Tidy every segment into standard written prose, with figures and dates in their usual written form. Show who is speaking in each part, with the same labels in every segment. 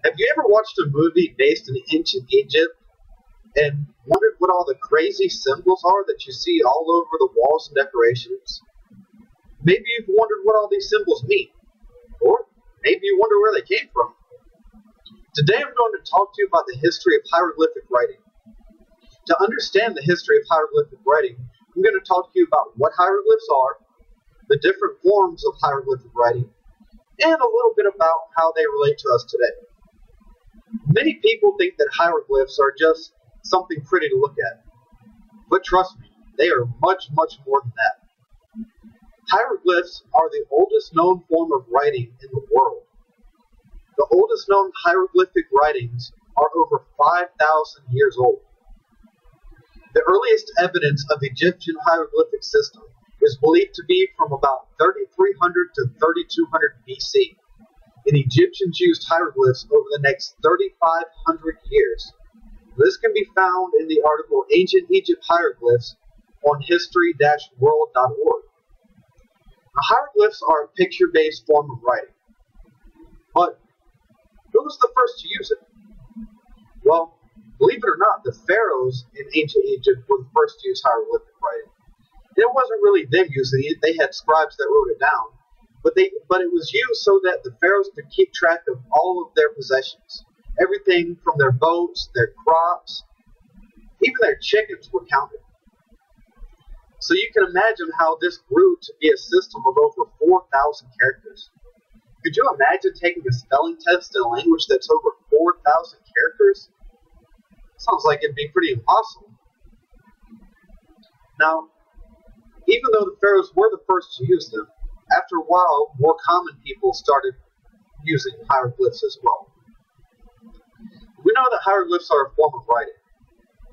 Speaker 1: Have you ever watched a movie based in ancient Egypt and wondered what all the crazy symbols are that you see all over the walls and decorations? Maybe you've wondered what all these symbols mean, or maybe you wonder where they came from. Today I'm going to talk to you about the history of hieroglyphic writing. To understand the history of hieroglyphic writing, I'm going to talk to you about what hieroglyphs are, the different forms of hieroglyphic writing, and a little bit about how they relate to us today. Many people think that hieroglyphs are just something pretty to look at, but trust me, they are much, much more than that. Hieroglyphs are the oldest known form of writing in the world. The oldest known hieroglyphic writings are over 5,000 years old. The earliest evidence of the Egyptian hieroglyphic system is believed to be from about 3,300 to 3,200 BC, and Egyptians used hieroglyphs over the next 3,500 years. This can be found in the article Ancient Egypt Hieroglyphs on history-world.org. Hieroglyphs are a picture-based form of writing, but who was the first to use it? Well, believe it or not, the pharaohs in ancient Egypt were the first to use hieroglyphic writing. It wasn't really them using it. They had scribes that wrote it down. But it was used so that the pharaohs could keep track of all of their possessions. Everything from their boats, their crops, even their chickens were counted. So you can imagine how this grew to be a system of over 4,000 characters. Could you imagine taking a spelling test in a language that's over 4,000 characters? Sounds like it'd be pretty impossible. Now, even though the pharaohs were the first to use them, after a while, more common people started using hieroglyphs as well. We know that hieroglyphs are a form of writing,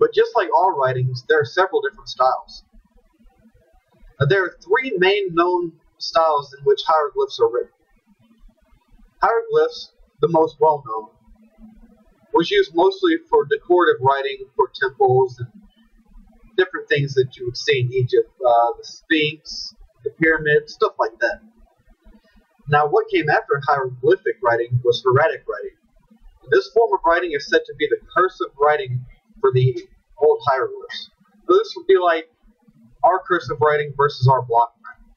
Speaker 1: but just like all writings, there are several different styles. There are three main known styles in which hieroglyphs are written. Hieroglyphs, the most well-known, was used mostly for decorative writing for temples and different things that you would see in Egypt, the Sphinx, the pyramids, stuff like that. Now, what came after hieroglyphic writing was hieratic writing. This form of writing is said to be the cursive writing for the old hieroglyphs. So this would be like our cursive writing versus our block writing.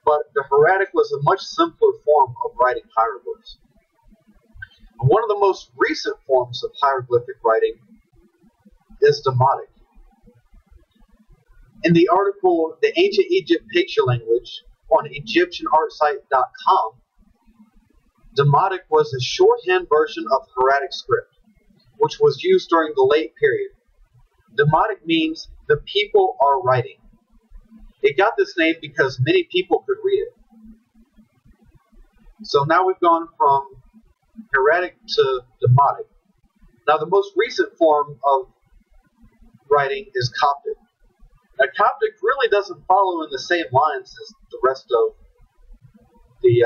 Speaker 1: But the hieratic was a much simpler form of writing hieroglyphs. One of the most recent forms of hieroglyphic writing is Demotic. In the article, The Ancient Egypt Picture Language, on EgyptianArtSite.com, Demotic was a shorthand version of hieratic script, which was used during the late period. Demotic means the people are writing. It got this name because many people could read it. So now we've gone from hieratic to Demotic. Now the most recent form of writing is Coptic. Now, Coptic really doesn't follow in the same lines as the rest of the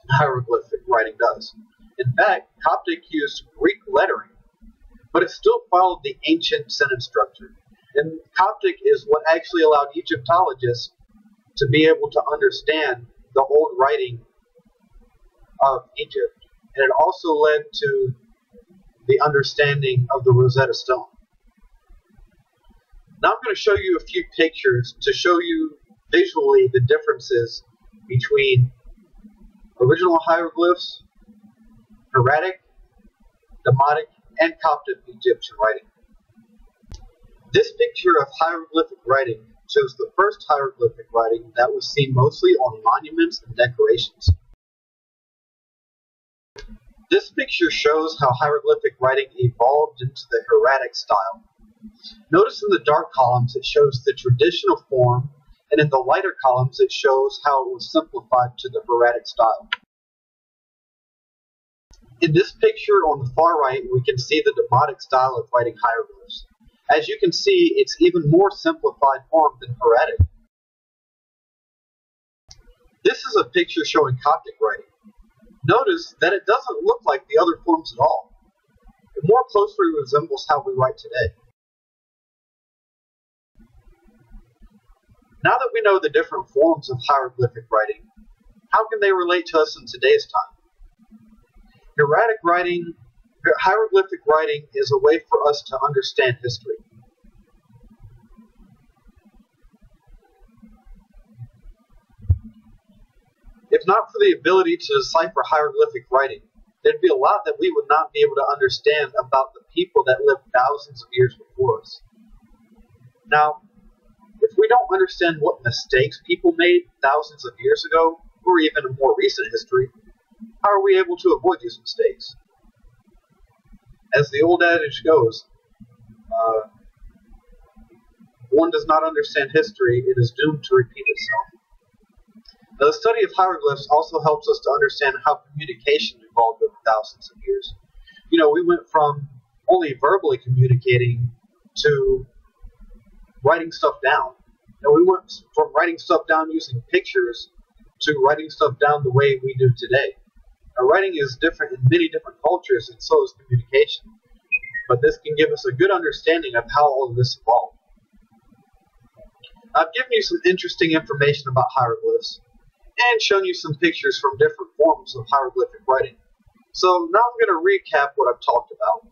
Speaker 1: hieroglyphic writing does. In fact, Coptic used Greek lettering, but it still followed the ancient sentence structure. And Coptic is what actually allowed Egyptologists to be able to understand the old writing of Egypt. And it also led to the understanding of the Rosetta Stone. Now I'm going to show you a few pictures to show you visually the differences between original hieroglyphs, hieratic, Demotic, and Coptic Egyptian writing. This picture of hieroglyphic writing shows the first hieroglyphic writing that was seen mostly on monuments and decorations. This picture shows how hieroglyphic writing evolved into the hieratic style. Notice in the dark columns it shows the traditional form, and in the lighter columns it shows how it was simplified to the hieratic style. In this picture on the far right, we can see the Demotic style of writing hieroglyphs. As you can see, it's even more simplified form than hieratic. This is a picture showing Coptic writing. Notice that it doesn't look like the other forms at all. It more closely resembles how we write today. Now that we know the different forms of hieroglyphic writing, how can they relate to us in today's time? Hieratic writing, hieroglyphic writing is a way for us to understand history. If not for the ability to decipher hieroglyphic writing, there'd be a lot that we would not be able to understand about the people that lived thousands of years before us. Now, if we don't understand what mistakes people made thousands of years ago, or even in more recent history, how are we able to avoid these mistakes? As the old adage goes, one does not understand history, it is doomed to repeat itself. Now, the study of hieroglyphs also helps us to understand how communication evolved over thousands of years. We went from only verbally communicating to writing stuff down. And we went from writing stuff down using pictures to writing stuff down the way we do today. Now, writing is different in many different cultures, and so is communication. But this can give us a good understanding of how all of this evolved. I've given you some interesting information about hieroglyphs, and shown you some pictures from different forms of hieroglyphic writing. So now I'm going to recap what I've talked about.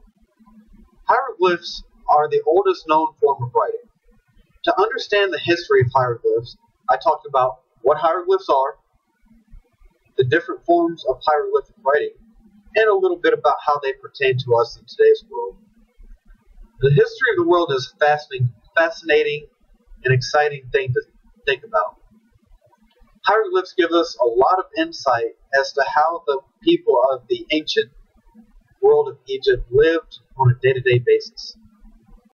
Speaker 1: Hieroglyphs are the oldest known form of writing. To understand the history of hieroglyphs, I talked about what hieroglyphs are, the different forms of hieroglyphic writing, and a little bit about how they pertain to us in today's world. The history of the world is a fascinating and exciting thing to think about. Hieroglyphs give us a lot of insight as to how the people of the ancient world of Egypt lived on a day-to-day basis.